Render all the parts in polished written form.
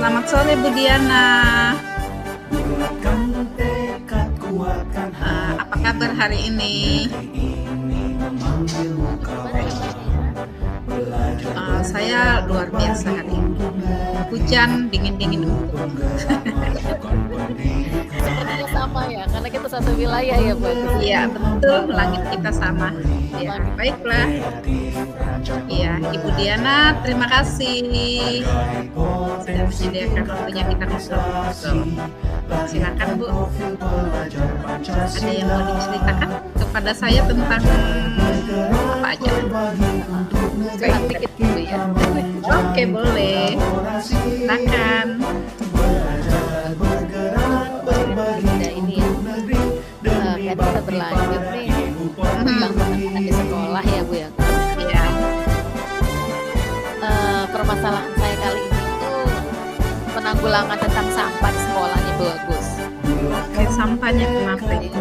Selamat sore Bu Diana. Apa kabar hari ini? Saya luar biasa hari ini. Hujan dingin-dingin empuk. Sepertinya sama ya, karena kita satu wilayah ya Bu. Iya betul, langit kita sama. Ya, baiklah. Iya, Ibu Diana, terima kasih sudah menyediakan waktunya kita ngobrol-ngobrol. Silakan Bu. Ada yang mau diceritakan kepada saya tentang apa aja? Curhat dikit Bu ya. Oke, boleh. Silakan. Nah ini ya, kan kita berlanjut nih tentang penanganan di sekolah ya Bu ya. Iya. Permasalahan saya kali ini tuh penanggulangan tentang sampah di sekolah nih Bu Agus. Oke, sampahnya kenapa ya?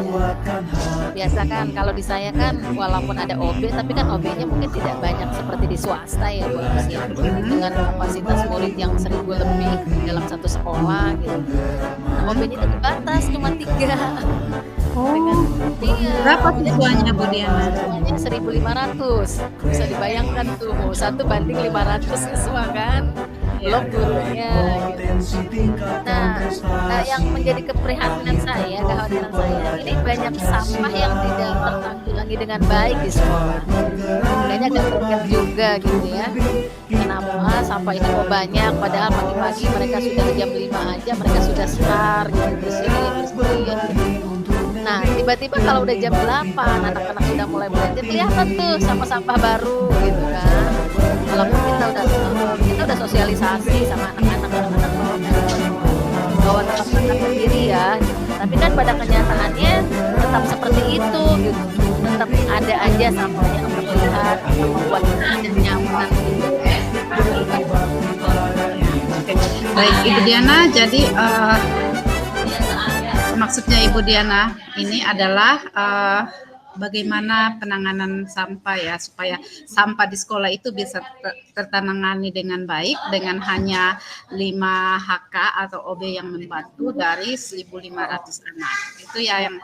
Biasa kan kalau di saya kan walaupun ada OB tapi kan OB-nya mungkin tidak banyak seperti di swasta ya Bu Agus ya. Dengan kapasitas murid yang 1000 lebih dalam satu sekolah gitu. Nah, OB-nya itu terbatas cuma 3. Dengan Berapa siswanya Bu Diana? siswanya 1.500. Bisa dibayangkan tuh mau 1 banding 500 siswa kan. Belum gurunya gitu. Nah, yang menjadi keprihatinan saya, kekhawatiran saya, ini banyak sampah yang tidak tertanggulangi dengan baik di sekolah. Kayaknya agak kaget juga gitu ya. Kenapa sampah ini kok banyak, padahal pagi-pagi mereka sudah jam 5 aja mereka sudah start gitu bersihin. Nah, tiba-tiba kalau udah jam 8, anak-anak sudah mulai belajar, kelihatan tuh sampah-sampah baru gitu kan. Walaupun kita udah sosialisasi sama anak-anak bahwa tetap sendiri ya, gitu. Tapi kan pada kenyataannya tetap seperti itu gitu. Tetap ada aja sampah yang terlihat atau membuat kita ada nyaman gitu. Baik, Ibu Diana, jadi maksudnya Ibu Diana ini adalah bagaimana penanganan sampah ya supaya sampah di sekolah itu bisa tertangani dengan baik dengan hanya 5 HK atau OB yang membantu dari 1.500 anak. Itu ya yang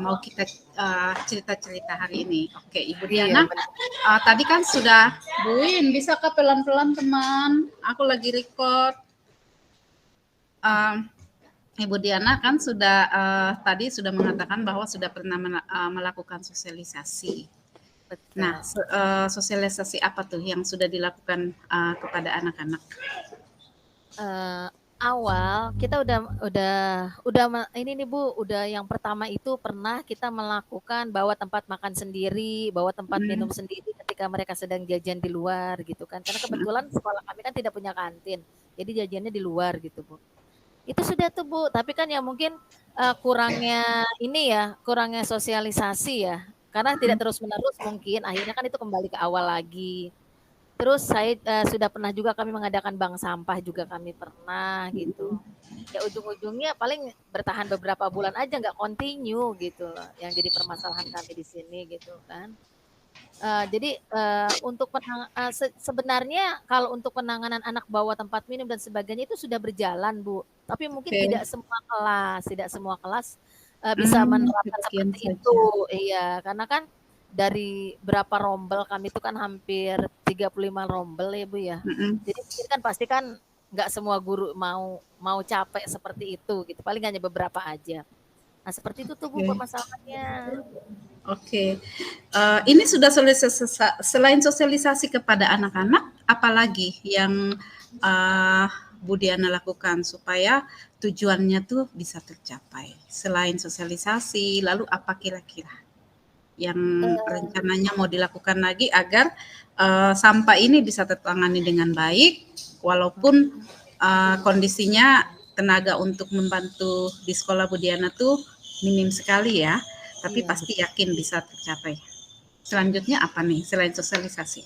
mau kita cerita-cerita hari ini. Oke, Ibu Diana, tadi kan sudah Buin, bisa ke pelan-pelan teman? Aku lagi record. Ibu Diana kan sudah tadi sudah mengatakan bahwa sudah pernah melakukan sosialisasi. Betul. Nah, sosialisasi apa tuh yang sudah dilakukan kepada anak-anak? Awal kita ini nih Bu, udah yang pertama itu pernah kita melakukan bawa tempat makan sendiri, bawa tempat minum sendiri ketika mereka sedang jajan di luar gitu kan. Karena kebetulan sekolah kami kan tidak punya kantin, jadi jajannya di luar gitu Bu. Itu sudah tuh Bu, tapi kan ya mungkin kurangnya sosialisasi ya, karena tidak terus-menerus mungkin akhirnya kan itu kembali ke awal lagi. Terus saya sudah pernah juga kami mengadakan bank sampah juga kami pernah gitu. Ya ujung-ujungnya paling bertahan beberapa bulan aja nggak continue gitu loh, yang jadi permasalahan kami di sini gitu kan. Jadi untuk sebenarnya kalau untuk penanganan anak bawa tempat minum dan sebagainya itu sudah berjalan Bu, tapi mungkin tidak semua kelas bisa menerapkan seperti itu. Iya, karena kan dari berapa rombel kami itu kan hampir 35 rombel ya Bu ya. Jadi kan pasti kan nggak semua guru mau capek seperti itu gitu, paling hanya beberapa aja. Nah seperti itu tuh Bu permasalahannya. Oke, ini sudah selain sosialisasi kepada anak-anak, apalagi yang Bu Diana lakukan supaya tujuannya tuh bisa tercapai? Selain sosialisasi, lalu apa kira-kira yang rencananya mau dilakukan lagi agar sampah ini bisa tertangani dengan baik, walaupun kondisinya tenaga untuk membantu di sekolah Bu Diana tuh minim sekali ya, tapi pasti yakin bisa tercapai. Selanjutnya apa nih selain sosialisasi?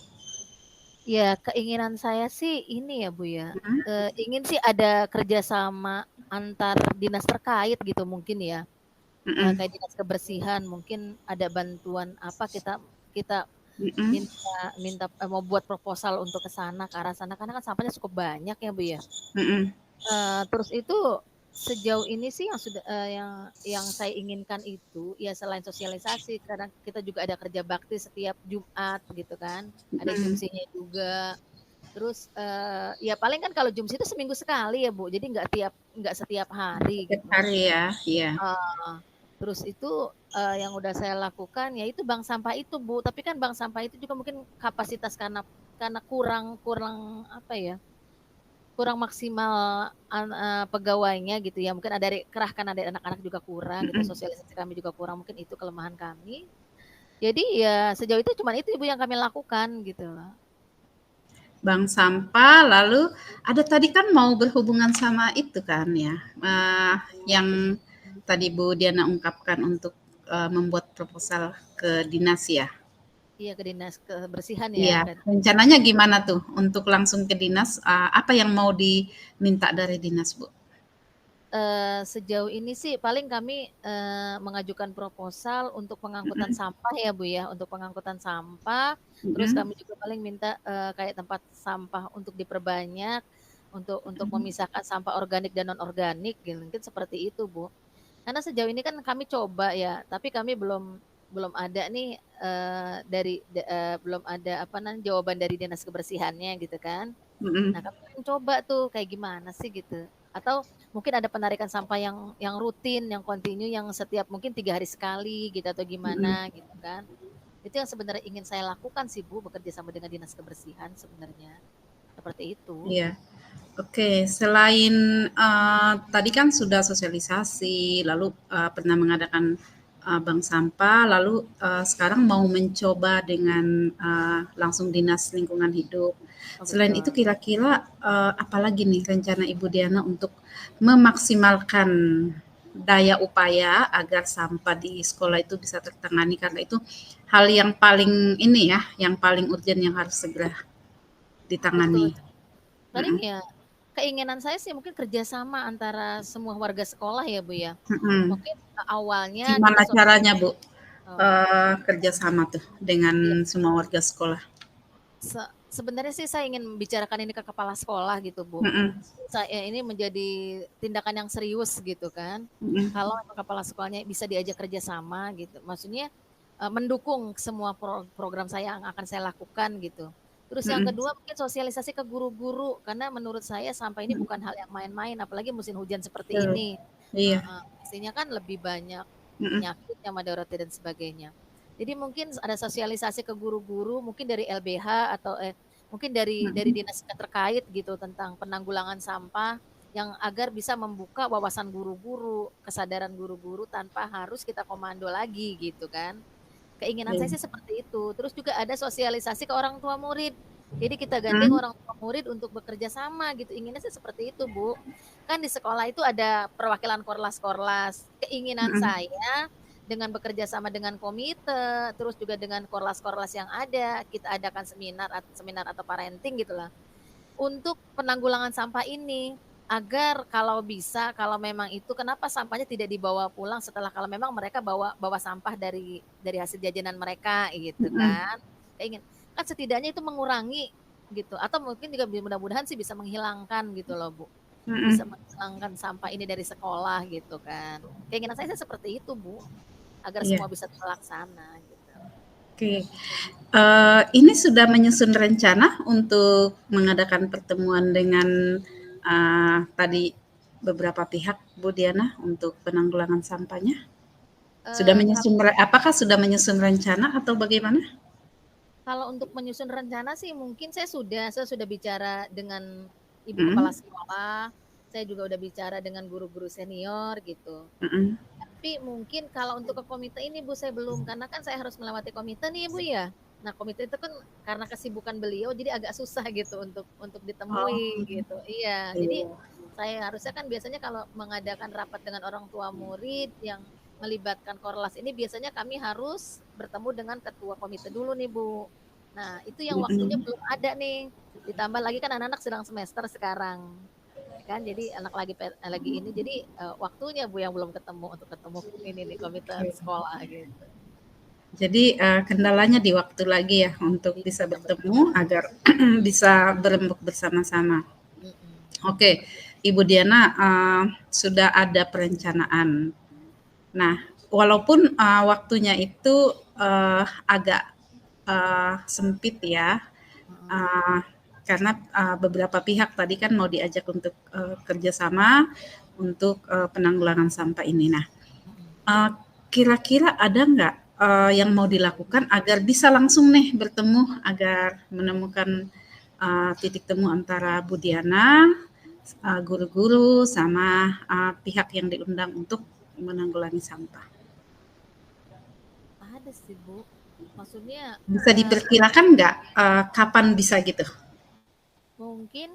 Ya keinginan saya sih ini ya Bu ya, ingin sih ada kerjasama antar dinas terkait gitu mungkin ya. Kayak dinas kebersihan mungkin ada bantuan apa kita minta mau buat proposal untuk ke sana, ke arah sana karena kan sampahnya cukup banyak ya Bu ya. Terus itu sejauh ini sih yang sudah yang saya inginkan itu ya selain sosialisasi, kadang kita juga ada kerja bakti setiap Jumat gitu kan, ada Mm, jumsinya juga. Terus ya paling kan kalau jumsi itu seminggu sekali ya Bu, jadi nggak setiap hari setiap gitu. hari ya, iya. Ah, terus itu yang udah saya lakukan ya itu bank sampah itu Bu, tapi kan bank sampah itu juga mungkin kapasitas karena kurang kurang apa ya, kurang maksimal pegawainya gitu ya. Mungkin ada kerahkan ada anak-anak juga kurang gitu, Mm-mm. sosialisasi kami juga kurang, mungkin itu kelemahan kami. Jadi ya sejauh itu cuman itu Ibu yang kami lakukan gitu loh. Bank sampah, lalu ada tadi kan mau berhubungan sama itu kan ya, yang tadi Bu Diana ungkapkan untuk membuat proposal ke dinas ya. Iya ke dinas kebersihan ya. Iya, rencananya gimana tuh untuk langsung ke dinas? Apa yang mau diminta dari dinas, Bu? Sejauh ini sih paling kami mengajukan proposal untuk pengangkutan Mm-mm. sampah ya Bu ya, untuk pengangkutan sampah. Terus Mm-mm. kami juga paling minta kayak tempat sampah untuk diperbanyak, untuk memisahkan sampah organik dan non organik, gitu. Mungkin seperti itu Bu. Karena sejauh ini kan kami coba ya, tapi kami belum belum ada nih belum ada apa namanya jawaban dari dinas kebersihannya gitu kan. Nah, Mm-mm. kami mencoba tuh kayak gimana sih gitu. Atau mungkin ada penarikan sampah yang rutin, yang kontinu, yang setiap mungkin 3 hari sekali gitu atau Mm-mm. gimana gitu kan. Itu yang sebenarnya ingin saya lakukan sih Bu, bekerja sama dengan dinas kebersihan sebenarnya. Seperti itu. Iya. Oke, selain tadi kan sudah sosialisasi, lalu pernah mengadakan bank sampah, lalu sekarang mau mencoba dengan langsung dinas lingkungan hidup. Oh Selain itu betul. kira-kira apalagi nih rencana Ibu Diana untuk memaksimalkan daya upaya agar sampah di sekolah itu bisa tertangani, karena itu hal yang paling ini ya, yang paling urgent yang harus segera Betul. ditangani. Paling Mm-mm. ya keinginan saya sih mungkin kerjasama antara semua warga sekolah ya Bu ya. Mm-mm. Mungkin awalnya kita Gimana caranya, Bu, oh, kerjasama tuh dengan ya semua warga sekolah? sebenarnya sih saya ingin membicarakan ini ke kepala sekolah gitu Bu. Mhm, Saya ini menjadi tindakan yang serius gitu kan. mhm, Kalau kepala sekolahnya bisa diajak kerjasama gitu. Maksudnya mendukung semua program saya yang akan saya lakukan gitu. Terus yang mhm, kedua mungkin sosialisasi ke guru-guru karena menurut saya sampah ini mhm, bukan hal yang main-main apalagi musim hujan seperti betul. ini. Iya, Pastinya kan lebih banyak mhm, penyakitnya, madaratnya dan sebagainya. Jadi mungkin ada sosialisasi ke guru-guru mungkin dari LBH atau mungkin dari mhm, dinas terkait gitu tentang penanggulangan sampah yang agar bisa membuka wawasan guru-guru, kesadaran guru-guru tanpa harus kita komando lagi gitu kan. Keinginan saya iya, sih seperti itu. Terus juga ada sosialisasi ke orang tua murid. Jadi kita gandeng mhm, orang tua murid untuk bekerja sama gitu. Inginnya sih seperti itu, Bu. Kan di sekolah itu ada perwakilan korlas-korlas. Keinginan mhm, saya dengan bekerja sama dengan komite, terus juga dengan korlas-korlas yang ada, kita adakan seminar atau parenting gitulah untuk penanggulangan sampah ini agar kalau bisa kalau memang itu kenapa sampahnya tidak dibawa pulang setelah kalau memang mereka bawa bawa sampah dari hasil jajanan mereka gitu mhm, kan ingin kan setidaknya itu mengurangi gitu atau mungkin juga mudah-mudahan sih bisa menghilangkan gitu loh Bu bisa mhm, menghilangkan sampah ini dari sekolah gitu kan keinginan saya sih seperti itu Bu agar iya, semua bisa terlaksana gitu. oke. Ini sudah menyusun rencana untuk mengadakan pertemuan dengan tadi beberapa pihak, Bu Diana, untuk penanggulangan sampahnya? Sudah Eh, menyusun apakah sudah menyusun rencana atau bagaimana? Kalau untuk menyusun rencana sih mungkin saya sudah bicara dengan ibu kepala Mhm, sekolah, saya juga udah bicara dengan guru-guru senior gitu. mhm, Tapi mungkin kalau untuk ke komite ini Bu saya belum karena kan saya harus melewati komite nih Bu ya. Nah, komite itu kan karena kesibukan beliau jadi agak susah gitu untuk oh, ditemui gitu. Iya, jadi iya, saya harusnya kan biasanya kalau mengadakan rapat dengan orang tua murid yang melibatkan Korlas ini biasanya kami harus bertemu dengan ketua komite dulu nih Bu. Nah, itu yang waktunya mhm. belum ada nih. Ditambah lagi kan anak-anak sedang semester sekarang kan jadi anak lagi ini jadi waktunya Bu yang belum ketemu untuk ketemu ini nih komite Oke. sekolah gitu. Jadi, kendalanya di waktu lagi ya untuk bisa Iya betul. bertemu agar bisa berembuk bersama-sama. Mm-mm. Oke, Seperti itu. Ibu Diana sudah ada perencanaan. Nah, walaupun waktunya itu agak sempit ya, karena beberapa pihak tadi kan mau diajak untuk kerjasama untuk penanggulangan sampah ini. Nah, kira-kira ada nggak yang mau dilakukan agar bisa langsung nih bertemu, agar menemukan titik temu antara Bu Diana, guru-guru, sama pihak yang diundang untuk menanggulangi sampah? Ada sih Bu, maksudnya Bisa diperkirakan nggak kapan bisa gitu? mungkin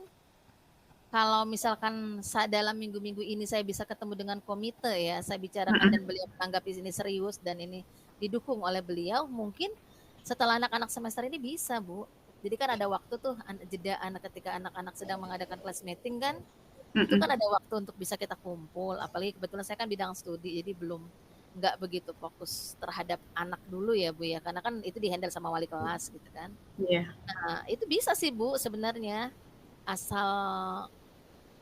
kalau misalkan dalam minggu-minggu ini saya bisa ketemu dengan komite ya, saya bicarakan dan beliau menanggapi ini serius dan ini didukung oleh beliau, mungkin setelah anak-anak semester ini bisa Bu. Jadi kan ada waktu tuh jeda anak ketika anak-anak sedang mengadakan class meeting kan, itu kan ada waktu untuk bisa kita kumpul. Apalagi kebetulan saya kan bidang studi, jadi belum nggak begitu fokus terhadap anak dulu ya Bu ya, karena kan itu dihandle sama wali kelas gitu kan. Iya. Nah itu bisa sih Bu sebenarnya, asal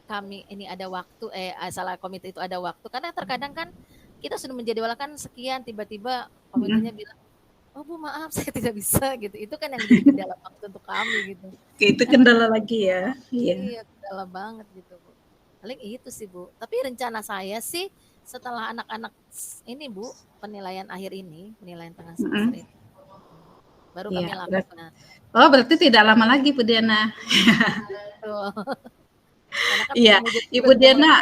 kami ini ada waktu, salah komite itu ada waktu. Karena terkadang kan kita sudah menjadwalkan sekian, tiba-tiba komitenya bilang, oh Bu maaf saya tidak bisa gitu. Itu kan yang jadi kendala waktu untuk kami gitu. Itu kendala lagi ya. Iya. Iya kendala banget gitu Bu. Paling itu sih Bu. Tapi rencana saya sih setelah anak-anak ini Bu, penilaian akhir ini, penilaian tengah semester ini, baru kami Iya. lakukan. Oh, berarti tidak lama lagi Bu Diana. Betul. Karena kan Iya, menuju Ibu sudah mulai. Diana.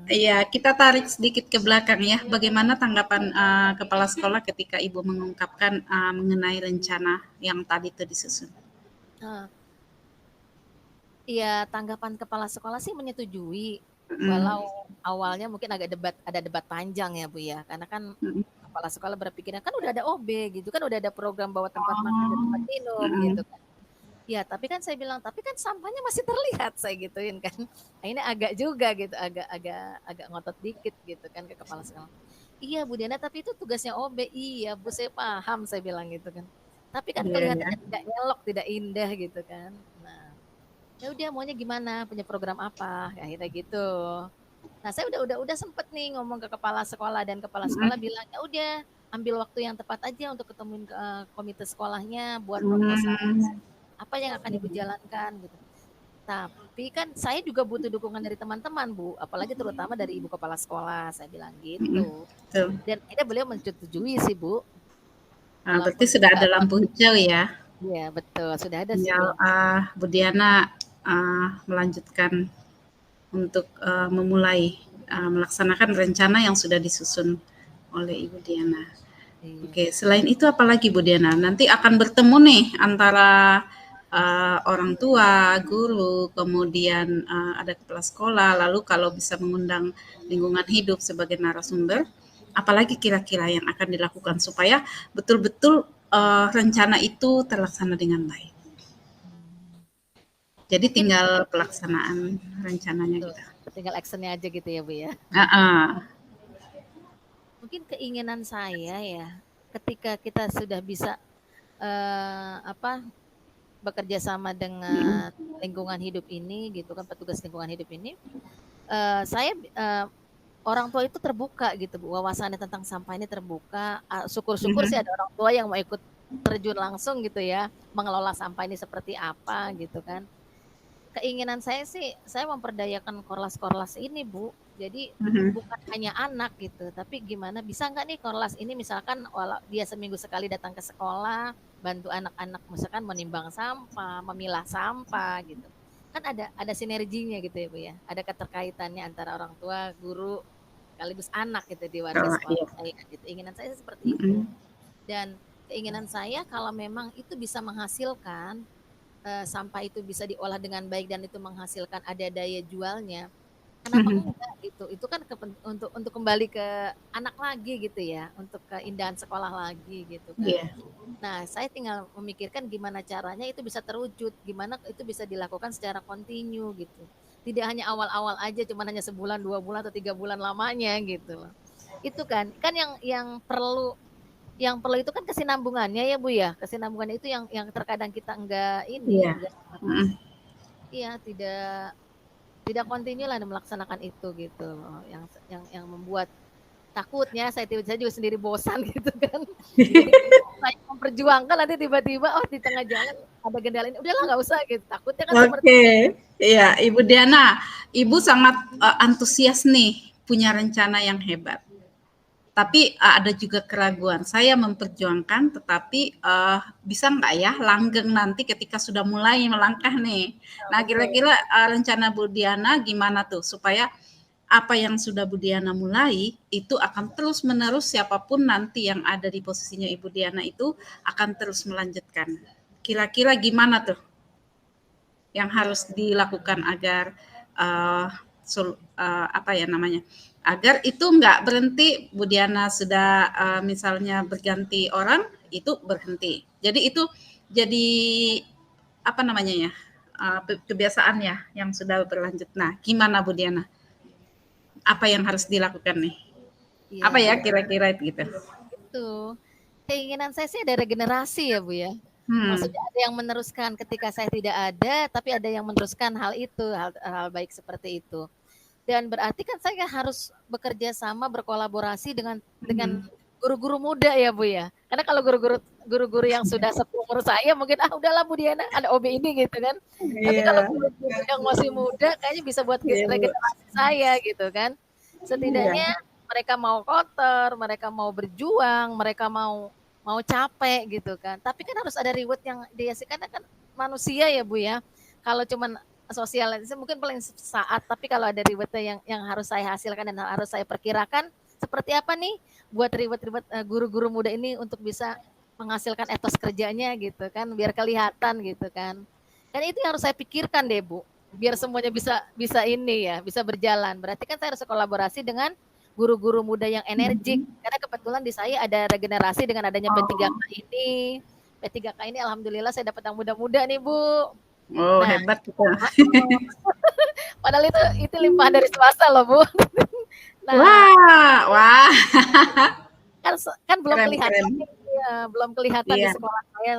Iya, kita tarik sedikit ke belakang ya. Bagaimana tanggapan kepala sekolah ketika Ibu mengungkapkan mengenai rencana yang tadi itu disusun? Nah, iya, tanggapan kepala sekolah sih menyetujui, Mm, walau awalnya mungkin ada debat panjang ya Bu ya, karena kan mm. kepala sekolah berpikirnya kan udah ada OB gitu kan, udah ada program bawa tempat makan dan tempat Oh, minum gitu mm, kan. Ya tapi kan saya bilang, tapi kan sampahnya masih terlihat, saya gituin kan. Nah, ini agak juga gitu, agak ngotot dikit gitu kan ke kepala sekolah. Iya Bu Diana, tapi itu tugasnya OB. Iya Bu, saya paham, saya bilang gitu kan. Tapi kan iya ya. kelihatannya tidak elok, tidak indah gitu kan. Nah, ya udah maunya gimana, punya program apa, akhirnya gitu. Nah saya udah sempet nih ngomong ke kepala sekolah, dan kepala sekolah Mm, bilang ya udah ambil waktu yang tepat aja untuk ketemuin komite sekolahnya buat proposal mm, apa yang akan ibu jalankan gitu. Tapi kan saya juga butuh dukungan dari teman-teman Bu, apalagi terutama dari ibu kepala sekolah, saya bilang mm. gitu. Betul. Dan akhirnya beliau menyetujui sih Bu, Berarti walaupun sudah ada juga lampu hijau ya. ya betul sudah ada sih Tinggal Bu. Bu Diana melanjutkan untuk memulai melaksanakan rencana yang sudah disusun oleh Ibu Diana. Iya. Oke, selain itu apalagi Bu Diana? Nanti akan bertemu nih antara orang tua, guru, kemudian ada kepala sekolah, lalu kalau bisa mengundang lingkungan hidup sebagai narasumber, apalagi kira-kira yang akan dilakukan supaya betul-betul rencana itu terlaksana dengan baik. Jadi Mungkin tinggal pelaksanaan rencananya betul, gitu. tinggal actionnya aja gitu ya Bu ya. Uh-uh. Mungkin keinginan saya ya, ketika kita sudah bisa apa bekerja sama dengan lingkungan hidup ini gitu kan, petugas lingkungan hidup ini, saya orang tua itu terbuka gitu Bu, wawasannya tentang sampah ini terbuka. Syukur-syukur sih Mhm. ada orang tua yang mau ikut terjun langsung gitu ya, mengelola sampah ini seperti apa gitu kan. Keinginan saya sih, saya memperdayakan Korlas-Korlas ini Bu. Jadi Mhm. bukan hanya anak gitu, tapi gimana bisa nggak nih Korlas ini misalkan walau dia seminggu sekali datang ke sekolah, bantu anak-anak misalkan menimbang sampah, memilah sampah gitu. Kan ada sinerginya gitu ya Bu ya. Ada keterkaitannya antara orang tua, guru, sekaligus anak gitu di warga Oh, sekolah iya. saya gitu. Keinginan saya seperti itu. Mhm. Dan keinginan saya kalau memang itu bisa menghasilkan, sampah itu bisa diolah dengan baik dan itu menghasilkan ada daya jualnya, kenapa Mhm. enggak gitu. Itu kan untuk kembali ke anak lagi gitu ya, untuk keindahan sekolah lagi gitu kan. Iya. Nah, saya tinggal memikirkan gimana caranya itu bisa terwujud, gimana itu bisa dilakukan secara kontinu gitu. Tidak hanya awal-awal aja, cuman hanya sebulan, 2 bulan, atau 3 bulan lamanya gitu loh. Itu kan yang perlu itu kan kesinambungannya ya Bu ya. Kesinambungannya itu yang terkadang kita enggak ini, Iya. enggak Mhm. iya tidak tidak kontinu lah melaksanakan itu gitu. Yang membuat takutnya saya juga sendiri bosan gitu kan. Jadi saya memperjuangkan nanti tiba-tiba di tengah jalan ada kendala ini, udahlah nggak usah gitu. Takutnya kan seperti Oke, iya Ibu Diana, Ibu sangat antusias nih, punya rencana yang hebat. Tapi ada juga keraguan. Saya memperjuangkan, tetapi bisa nggak ya langgeng nanti ketika sudah mulai melangkah nih. Nah, kira-kira rencana Bu Diana gimana tuh supaya apa yang sudah Bu Diana mulai itu akan terus menerus, siapapun nanti yang ada di posisinya Ibu Diana itu akan terus melanjutkan. Kira-kira gimana tuh yang harus dilakukan agar apa ya namanya, agar itu nggak berhenti. Bu Diana sudah misalnya berganti orang, itu berhenti. Jadi itu jadi apa namanya ya, kebiasaan ya yang sudah berlanjut. Nah, gimana Bu Diana? Apa yang harus dilakukan nih? Apa ya kira-kira gitu? Itu keinginan saya sih ada regenerasi ya Bu ya. Maksudnya ada yang meneruskan ketika saya tidak ada, tapi ada yang meneruskan hal itu, hal baik seperti itu. Dan berarti kan saya harus bekerja sama, berkolaborasi dengan guru-guru muda ya Bu ya. Karena kalau guru-guru yang sudah seumur saya mungkin udahlah Bu Diana ada OB ini gitu kan. Tapi kalau guru-guru yang masih muda kayaknya bisa buat regenerasi saya gitu kan. Setidaknya mereka mau kotor, mereka mau berjuang, mereka mau capek gitu kan. Tapi kan harus ada reward yang dihasilkan, kan manusia ya Bu ya. Kalau cuman sosialisasi mungkin paling saat, tapi kalau ada rewardnya yang harus saya hasilkan dan harus saya perkirakan seperti apa nih buat reward guru-guru muda ini untuk bisa menghasilkan etos kerjanya gitu kan, biar kelihatan gitu kan. Kan itu yang harus saya pikirkan deh Bu, biar semuanya bisa ini ya, bisa berjalan. Berarti kan saya harus kolaborasi dengan guru-guru muda yang energik. Karena kebetulan di saya ada regenerasi dengan adanya P3K ini. P3K ini alhamdulillah saya dapat yang muda-muda nih Bu. Oh, hebat gitu. Padahal itu limpahan dari swasta loh Bu. Wah. Kan belum kelihatan. Ya, belum kelihatan di sekolah saya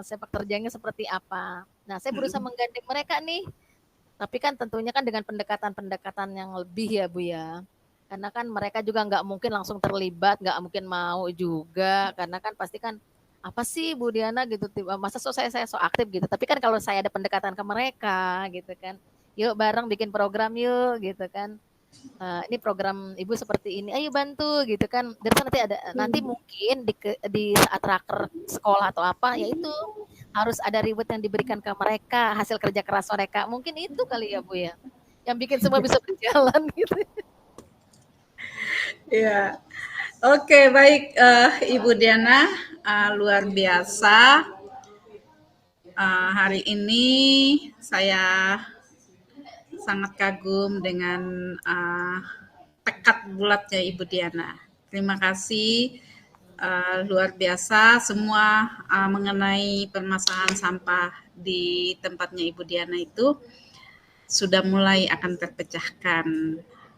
sepak terjangnya seperti apa. Nah, saya berusaha menggandeng mereka nih. Tapi kan tentunya kan dengan pendekatan-pendekatan yang lebih ya Bu ya. Karena kan mereka juga nggak mungkin langsung terlibat, nggak mungkin mau juga, karena kan pasti kan apa sih Bu Diana gitu, masa saya so aktif gitu. Tapi kan kalau saya ada pendekatan ke mereka gitu kan, yuk bareng bikin program yuk gitu kan. Ini program Ibu seperti ini, ayo bantu gitu kan. Dan nanti mungkin di saat raker sekolah atau apa, yaitu harus ada reward yang diberikan ke mereka, hasil kerja keras mereka. Mungkin itu kali ya Bu ya, yang bikin semua bisa berjalan gitu. Ya, oke baik Ibu Diana, luar biasa. Hari ini saya sangat kagum dengan tekad bulatnya Ibu Diana. Terima kasih, luar biasa semua mengenai permasalahan sampah di tempatnya Ibu Diana itu sudah mulai akan terpecahkan.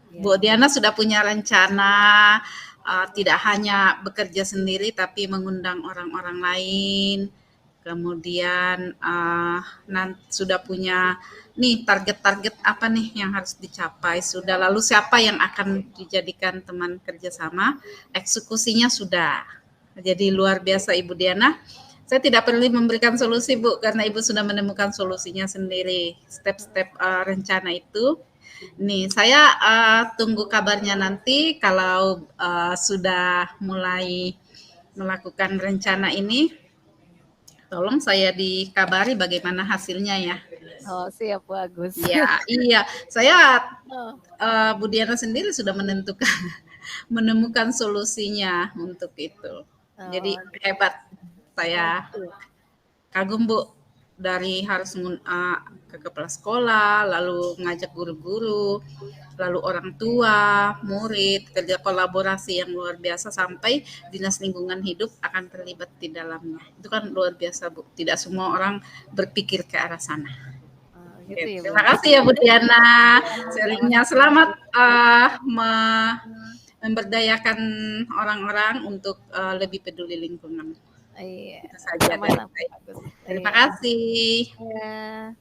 Bu Diana sudah punya rencana tidak hanya bekerja sendiri tapi mengundang orang-orang lain. Kemudian sudah punya nih target-target apa nih yang harus dicapai sudah. Lalu siapa yang akan dijadikan teman kerjasama? Eksekusinya sudah. Jadi luar biasa Ibu Diana. Saya tidak perlu memberikan solusi Bu, karena Ibu sudah menemukan solusinya sendiri. Step-step rencana itu. Nih, saya tunggu kabarnya nanti kalau sudah mulai melakukan rencana ini. Tolong saya dikabari bagaimana hasilnya ya. Oh, siap bagus. Ya, iya. Saya Bu Diana sendiri sudah menemukan solusinya untuk itu. Jadi hebat. Saya kagum Bu, dari harus ke kepala sekolah, lalu ngajak guru-guru, lalu orang tua, murid, kerja kolaborasi yang luar biasa sampai Dinas Lingkungan Hidup akan terlibat di dalamnya. Itu kan luar biasa Bu, tidak semua orang berpikir ke arah sana. Gitu ya, terima kasih ya Bu Diana, sharingnya. Selamat memberdayakan orang-orang untuk lebih peduli lingkungan. Iya. Itu saja dari saya. Terima kasih. Ya.